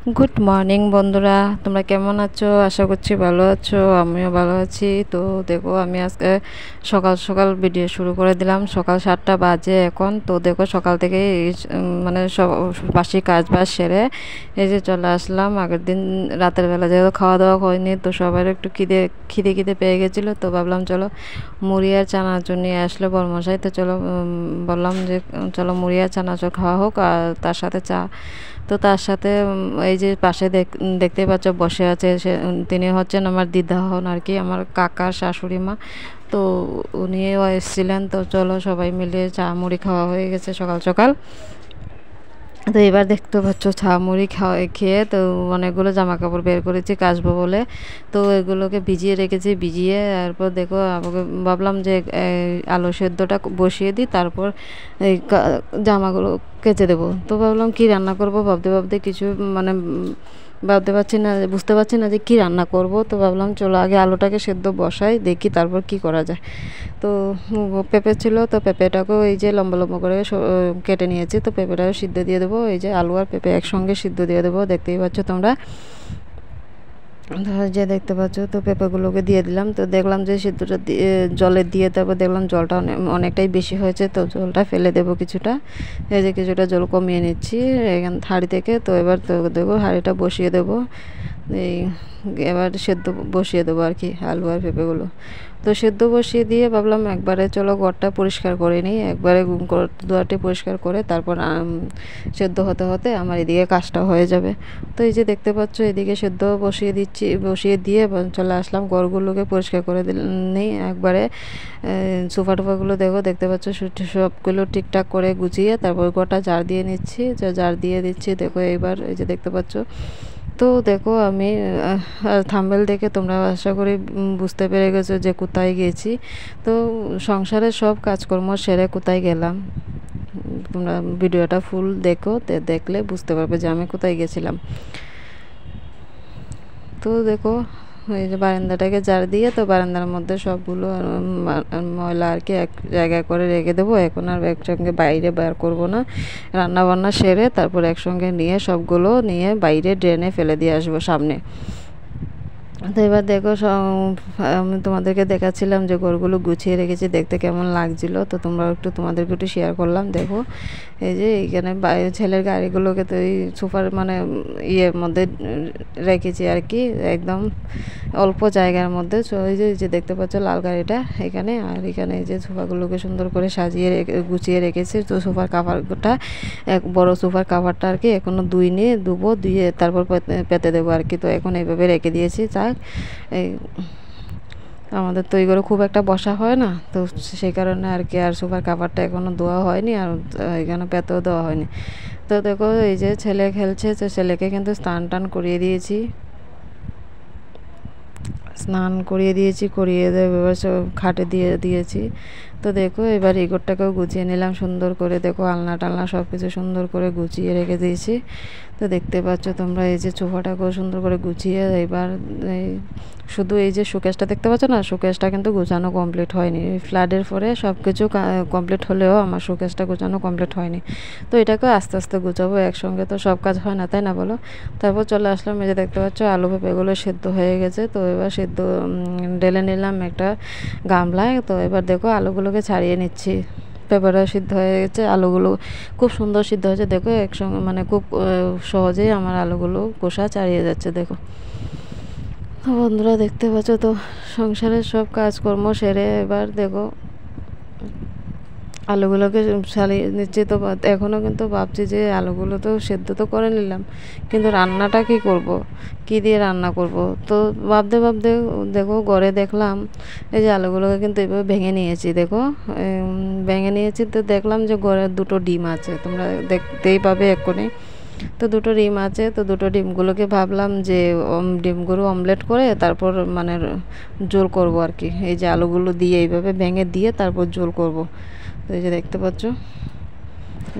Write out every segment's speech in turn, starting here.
Good morning বন্ধুরা, তোমরা কেমন আছো? আশা করছি ভালো আছো। আমিও ভালো আছি। তো দেখো, আমি আজকে সকাল সকাল ভিডিও শুরু করে দিলাম। সকাল 7টা বাজে এখন। তো দেখো, সকাল থেকে মানে সব বাসি কাজ বাজ সেরে এই যে চলে আসলাম। আগের দিন রাতের বেলা যেহেতু খাওয়া দাওয়া হয়নি, তো সবার একটু খিদে খিদে খিদে পেয়ে গেছিলো। তো ভাবলাম চলো মুড়ি আর চানাচুর নিয়ে আসলো বরমশাই। তো চলো বললাম যে চলো মুড়ি আর চানাচুর খাওয়া হোক, আর তার সাথে চা। তো তার সাথে এই যে পাশে দেখতেই পাচ্ছ বসে আছে তিনি হচ্ছেন আমার দিদা হন আর কি, আমার কাকার শাশুড়ি মা। তো উনিও এসেছিলেন। তো চলো সবাই মিলে চা মুড়ি খাওয়া হয়ে গেছে সকাল সকাল। তো এবার দেখতে পাচ্ছ চা মুড়ি খেয়ে তো অনেকগুলো জামা কাপড় বের করেছি কাচবো বলে। তো এগুলোকে ভিজিয়ে রেখেছি, ভিজিয়ে তারপর দেখো আমাকে ভাবলাম যে আলু সেদ্ধটা বসিয়ে দিই, তারপর এই জামাগুলো কেচে দেবো। তো ভাবলাম কি রান্না করব, ভাবতে ভাবতে কিছু মানে ভাবতে পারছি না, বুঝতে পারছি না যে কি রান্না করব। তো ভাবলাম চলো আগে আলুটাকে সেদ্ধ বসাই, দেখি তারপর কি করা যায়। তো পেঁপে ছিল, তো পেঁপেটাকেও এই যে লম্বা লম্বা করে কেটে নিয়েছি। তো পেঁপেটাও সিদ্ধ দিয়ে দেবো, এই যে আলু আর পেঁপে একসঙ্গে সিদ্ধ দিয়ে দেবো, দেখতেই পাচ্ছ তোমরা। যে দেখতে পাচ্ছ, তো পেঁপেগুলোকে দিয়ে দিলাম। তো দেখলাম যে সিদ্ধটা দিয়ে জলে দিয়ে, তারপর দেখলাম জলটা অনেকটাই বেশি হয়েছে। তো জলটা ফেলে দেবো কিছুটা, এই যে কিছুটা জল কমিয়ে নিচ্ছি এখান হাঁড়ি থেকে। তো এবার তো দেখো হাঁড়িটা বসিয়ে দেবো, এই এবার সেদ্ধ বসিয়ে দেবো আর কি আলু আর পেঁপেগুলো। তো সেদ্ধ বসিয়ে দিয়ে ভাবলাম একবারে চলো ঘরটা পরিষ্কার করে নিই, একবারে দুয়ারটি পরিষ্কার করে তারপর সেদ্ধ হতে হতে আমার এদিকে কাজটা হয়ে যাবে। তো এই যে দেখতে পাচ্ছ এদিকে সেদ্ধ বসিয়ে দিচ্ছি, বসিয়ে দিয়ে চলে আসলাম ঘরগুলোকে পরিষ্কার করে নিই একবারে। সোফা টোফাগুলো দেখতে পাচ্ছ সবগুলো ঠিকঠাক করে গুছিয়ে তারপর ঘরটা ঝাড় দিয়ে নিচ্ছি, ঝাড় দিয়ে দিচ্ছি। দেখো এইবার এই যে দেখতে পাচ্ছ। তো দেখো আমি থাম্বনেল দেখে তোমরা আশা করি বুঝতে পেরে গেছো যে কোথায় গেছি। তো সংসারের সব কাজকর্ম সেরে কোথায় গেলাম, তোমরা ভিডিওটা ফুল দেখো, দেখলে বুঝতে পারবে যে আমি কোথায় গেছিলাম। তো দেখো এই যে বারান্দাটাকে ঝাড় দিয়ে, তো বারান্দার মধ্যে সবগুলো ময়লা আর কি এক জায়গায় করে রেখে দেবো। এখন আর একসঙ্গে বাইরে বের করব না, রান্না বান্না সেরে তারপর একসঙ্গে নিয়ে সবগুলো নিয়ে বাইরে ড্রেনে ফেলে দিয়ে আসবো সামনে। তো এবার দেখো আমি তোমাদেরকে দেখাচ্ছিলাম যে ঘরগুলো গুছিয়ে রেখেছি, দেখতে কেমন লাগছিল। তো তোমরা তোমাদেরকে একটু শেয়ার করলাম। দেখো এই যে এইখানে ছেলের গাড়িগুলোকে তো এই সুপার মানে ইয়ের মধ্যে রেখেছি আর কি, একদম অল্প জায়গার মধ্যে। তো এই যে দেখতে পাচ্ছ লাল গাড়িটা এখানে, আর এখানে এই যে সোফাগুলোকে সুন্দর করে সাজিয়ে গুছিয়ে রেখেছি। তো সোফার কাভারটা এক বড় সোফার কাভারটা আর কি এখনও ধুয়ে তারপর পেতে দেবো আর কি। তো এখন এইভাবে রেখে দিয়েছি থাক। এই আমাদের তো এইগুলো খুব একটা বসা হয় না, তো সেই কারণে আর কি আর সোফার কাভারটা এখনও ধোয়া হয়নি, আর এখানে পেতেও দেওয়া হয়নি। তো দেখো এই যে ছেলে খেলছে, তো ছেলেকে কিন্তু স্নান টান করিয়ে দিয়েছি, করিয়ে দিয়ে এবার সব খাটে দিয়ে দিয়েছি। তো দেখো এবার এগোরটাকেও গুছিয়ে নিলাম সুন্দর করে। দেখো আলনা টালনা সব কিছু সুন্দর করে গুছিয়ে রেখে দিয়েছি। তো দেখতে পাচ্ছ তোমরা এই যে সোফাটাকেও সুন্দর করে গুছিয়ে, এবার এই শুধু এই যে শোকেসটা দেখতে পাচ্ছ না, শোকেসটা কিন্তু গোছানো কমপ্লিট হয়নি। ফ্লাডের পরে সব কিছু কমপ্লিট হলেও আমার শোকেসটা গোছানো কমপ্লিট হয়নি। তো এটাকে আস্তে আস্তে গুছাবো, একসঙ্গে তো সব কাজ হয় না, তাই না বলো। তারপর চলে আসলাম, এই যে দেখতে পাচ্ছ আলু পেঁপেগুলো সেদ্ধ হয়ে গেছে। তো এবার সেদ্ধ ঢেলে নিলাম একটা গামলায়। তো এবার দেখো আলুগুলোকে ছাড়িয়ে নিচ্ছি। পেঁপেটা সিদ্ধ হয়ে গেছে, আলুগুলো খুব সুন্দর সিদ্ধ হয়েছে। দেখো একসঙ্গে মানে খুব সহজেই আমার আলুগুলো কষা ছাড়িয়ে যাচ্ছে। দেখো তো বন্ধুরা দেখতে পাচ্ছ, তো সংসারের সব কাজকর্ম সেরে এবার দেখো আলুগুলোকে ছাড়িয়ে নিচ্ছি। তো এখনও কিন্তু ভাবছি যে আলুগুলো তো সেদ্ধ তো করে নিলাম, কিন্তু রান্নাটা কি করব, কি দিয়ে রান্না করব। তো ভাবতে ভাবতে দেখো ঘরে দেখলাম এই যে আলুগুলোকে কিন্তু এভাবে ভেঙে নিয়েছি। দেখো ভেঙে নিয়েছি, তো দেখলাম যে ঘরে দুটো ডিম আছে, তোমরা দেখতেই পাবে এক্ষুনি। তো দুটো ডিম আছে, তো দুটো ডিমগুলোকে ভাবলাম যে ডিমগুলো অমলেট করে তারপর মানে ঝোল করব আর কি। এই যে আলুগুলো দিয়ে এইভাবে ভেঙে দিয়ে তারপর ঝোল করব। তো এই যে দেখতে পাচ্ছ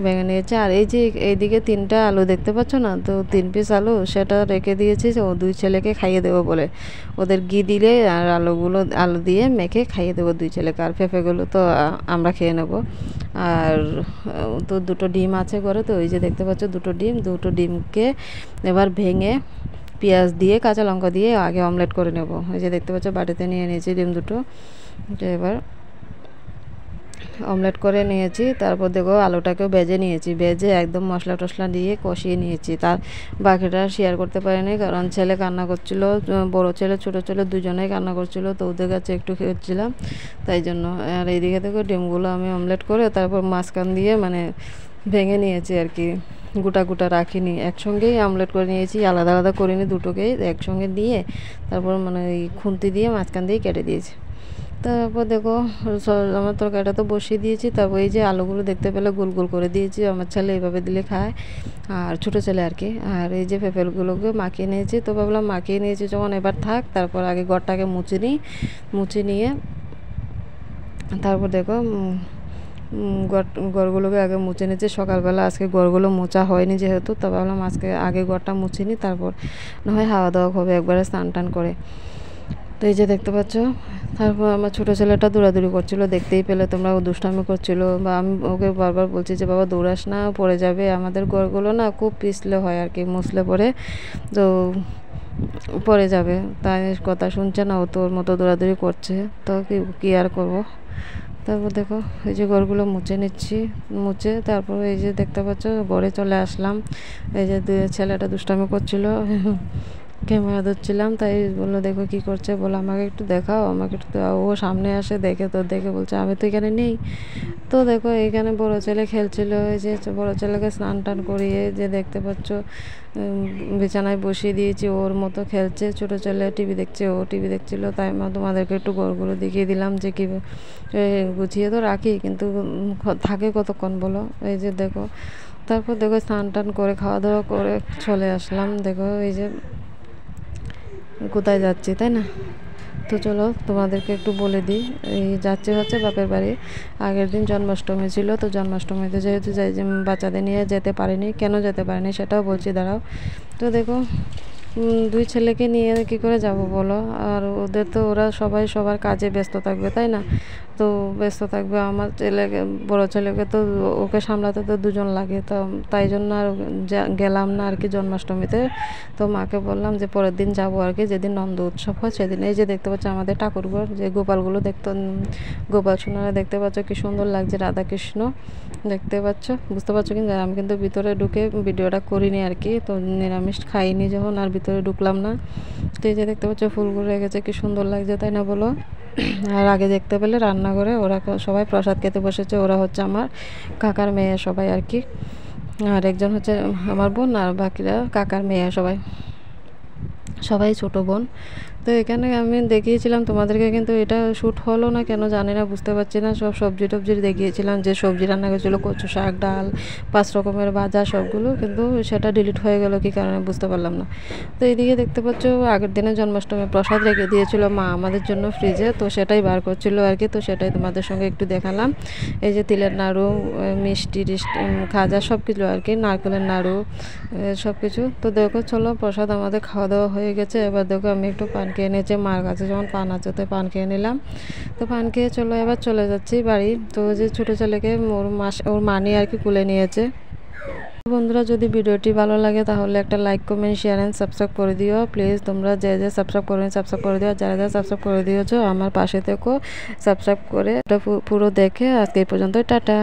ভেঙে নিয়েছি। আর এই যে এইদিকে 3টা আলু দেখতে পাচ্ছ না, তো 3 পিস আলু সেটা রেখে দিয়েছি যে ও 2 ছেলেকে খাইয়ে দেবো বলে। ওদের ঘি দিলে আর আলু দিয়ে মেখে খাইয়ে দেবো 2 ছেলেকে, আর পেঁপেগুলো তো আমরা খেয়ে নেব। আর তো 2টো ডিম আছে ঘরে, তো ওই যে দেখতে পাচ্ছ 2টো ডিমকে এবার ভেঙে পেঁয়াজ দিয়ে কাঁচা লঙ্কা দিয়ে আগে অমলেট করে নেব। এই যে দেখতে পাচ্ছ বাটিতে নিয়ে নিয়েছি ডিম 2টো, এবার অমলেট করে নিয়েছি। তারপর দেখো আলুটাকেও ভেজে নিয়েছি, ভেজে একদম মশলা টশলা দিয়ে কষিয়ে নিয়েছি। তার বাকিটা শেয়ার করতে পারিনি কারণ ছেলে কান্না করছিল, বড় ছেলে ছোটো ছেলে দুজনেই কান্না করছিল, তো ওদের কাছে একটু খেয়েছিলাম তাই জন্য। আর এইদিকে দেখো ডিমগুলো আমি অমলেট করে তারপর মাঝখান দিয়ে মানে ভেঙে নিয়েছি আর কি, গোটা গোটা রাখিনি, একসঙ্গেই অমলেট করে নিয়েছি, আলাদা আলাদা করিনি, দুটোকেই একসঙ্গে দিয়ে তারপর মানে এই খুন্তি দিয়ে মাঝখান দিয়ে কেটে দিয়েছি। তারপর দেখো আমার তরকারিটা তো বসিয়ে দিয়েছি। তারপর এই যে আলুগুলো দেখতে পেলে গোল গোল করে দিয়েছি, আমার ছেলে এইভাবে দিলে খায়, আর ছোটো ছেলে আর কি। আর এই যে পেঁপেগুলোকে মাখিয়ে নিয়েছি, তো ভাবলাম মাখিয়ে নিয়েছি যখন এবার থাক, তারপর আগে গড়টাকে মুছে নিয়ে তারপর দেখো গড়গুলোকে আগে মুছে নিয়েছি। সকালবেলা আজকে গড়গুলো মোছা হয়নি যেহেতু, তো ভাবলাম আজকে আগে গড়টা মুছে নিই, তারপর না হয় হাওয়া দাওয়া হবে একবারে স্নান টান করে। তো এই যে দেখতে পাচ্ছ, তারপর আমার ছোটো ছেলেটা দৌড়াদৌড়ি করছিলো, দেখতেই পেলে তোমরা, ও দুষ্টামি করছিলো, বা আমি ওকে বারবার বলছি যে বাবা দৌড়াস না, পড়ে যাবে। আমাদের গড়গুলো না খুব পিছলে হয় আর কি, মুছলে পরে তো পড়ে যাবে, তাই কথা শুনছে না, ও তো ওর মতো দৌড়াদৌড়ি করছে, তো কী আর করবো। তারপর দেখো এই যে ঘরগুলো মুছে নিচ্ছি, মুছে তারপর এই যে দেখতে পাচ্ছ ঘরে চলে আসলাম। এই যে ছেলেটা দুষ্টামি করছিল, ক্যামেরা ধরছিলাম, তাই বললো দেখো কী করছে, বলো আমাকে একটু দেখাও, আমাকে একটু ও সামনে আসে, দেখে তো দেখে বলছে আমি তো এখানে নেই। তো দেখো এইখানে বড় ছেলে খেলছিল, এই যে বড় ছেলেকে স্নান টান করিয়ে যে দেখতে পাচ্ছ বিছানায় বসিয়ে দিয়েছি, ওর মতো খেলছে। ছোটো ছেলে টিভি দেখছে, ও টিভি দেখছিল, তাই তোমাদেরকে একটু ঘরগুলো দেখিয়ে দিলাম যে কী গুছিয়ে তো রাখি, কিন্তু থাকে কতক্ষণ বলো। এই যে দেখো, তারপর দেখো স্নান টান করে খাওয়া দাওয়া করে চলে আসলাম। দেখো এই যে কোথায় যাচ্ছি তাই না, তো চলো তোমাদেরকে একটু বলে দিই। এই যাচ্ছি হচ্ছে বাপের বাড়ি, আগের দিন জন্মাষ্টমী ছিল, তো জন্মাষ্টমীতে যেহেতু বাচ্চাদের নিয়ে যেতে পারিনি, কেন যেতে পারিনি সেটাও বলছি, দাঁড়াও। তো দেখো 2 ছেলেকে নিয়ে কি করে যাব বলো, আর ওদের তো ওরা সবাই সবার কাজে ব্যস্ত থাকবে তাই না, তো ব্যস্ত থাকবে। আমার ছেলেকে, বড় ছেলেকে তো ওকে সামলাতে তো 2জন লাগে, তো তাই জন্য আর গেলাম না আর কি জন্মাষ্টমীতে। তো মাকে বললাম যে পরের দিন যাব আর কি, যেদিন নন্দ উৎসব হয় সেদিন। এই যে দেখতে পাচ্ছ আমাদের ঠাকুরঘর, যে গোপালগুলো গোপাল সোনারা দেখতে পাচ্ছ কি সুন্দর লাগছে, রাধাকৃষ্ণ দেখতে পাচ্ছ, বুঝতে পারছো কিন্তু আমি কিন্তু ভিতরে ঢুকে ভিডিওটা করিনি আর কি, তো নিরামিষ খাইনি যখন আর ভিতরে ঢুকলাম না। তো এই যে দেখতে পাচ্ছ ফুলগুলো রেখেছে কি সুন্দর লাগছে তাই না বলো। আর আগে দেখতে পেলে রান্নাঘরে ওরা সবাই প্রসাদ খেতে বসেছে, ওরা হচ্ছে আমার কাকার মেয়ে সবাই আর কি, আর একজন হচ্ছে আমার বোন, আর বাকিরা কাকার মেয়ে সবাই ছোটো বোন। তো এখানে আমি দেখিয়েছিলাম তোমাদেরকে, কিন্তু এটা শ্যুট হলো না কেন জানি না, বুঝতে পারছি না। সব সবজি টবজি দেখিয়েছিলাম, যে সবজি রান্না করেছিলো, কচু শাক, ডাল, 5 রকমের ভাজা সবগুলো, কিন্তু সেটা ডিলিট হয়ে গেল কী কারণে বুঝতে পারলাম না। তো এইদিকে দেখতে পাচ্ছ আগের দিনে জন্মাষ্টমী প্রসাদ রেখে দিয়েছিল মা আমাদের জন্য ফ্রিজে, তো সেটাই বার করছিল আর কি, তো সেটাই তোমাদের সঙ্গে একটু দেখালাম। এই যে তিলের নাড়ু, মিষ্টি খাজা সব কিছু আর কি, নারকেলের নাড়ু সব কিছু। তো দেখো চলো প্রসাদ আমাদের খাওয়া দাওয়া হয়ে গেছে। এবার দেখো আমি একটু পান খেয়ে নিয়েছি, মার কাছে যখন পান আছে তো পান খেয়ে নিলাম। তো পান খেয়ে এবার চলে যাচ্ছি বাড়ি। তো যে ছোটো ছেলেকে ওর মানি আর কি কুলে নিয়েছে। বন্ধুরা যদি ভিডিওটি ভালো লাগে তাহলে একটা like, comment, share and subscribe করে দিও প্লিজ। তোমরা যে সাবস্ক্রাইব করে দিও, যারা সাবস্ক্রাইব করে দিয়েছো আমার পাশে থেকো, সাবস্ক্রাইব করে এটা পুরো দেখে আজকে এই পর্যন্ত, টাটা।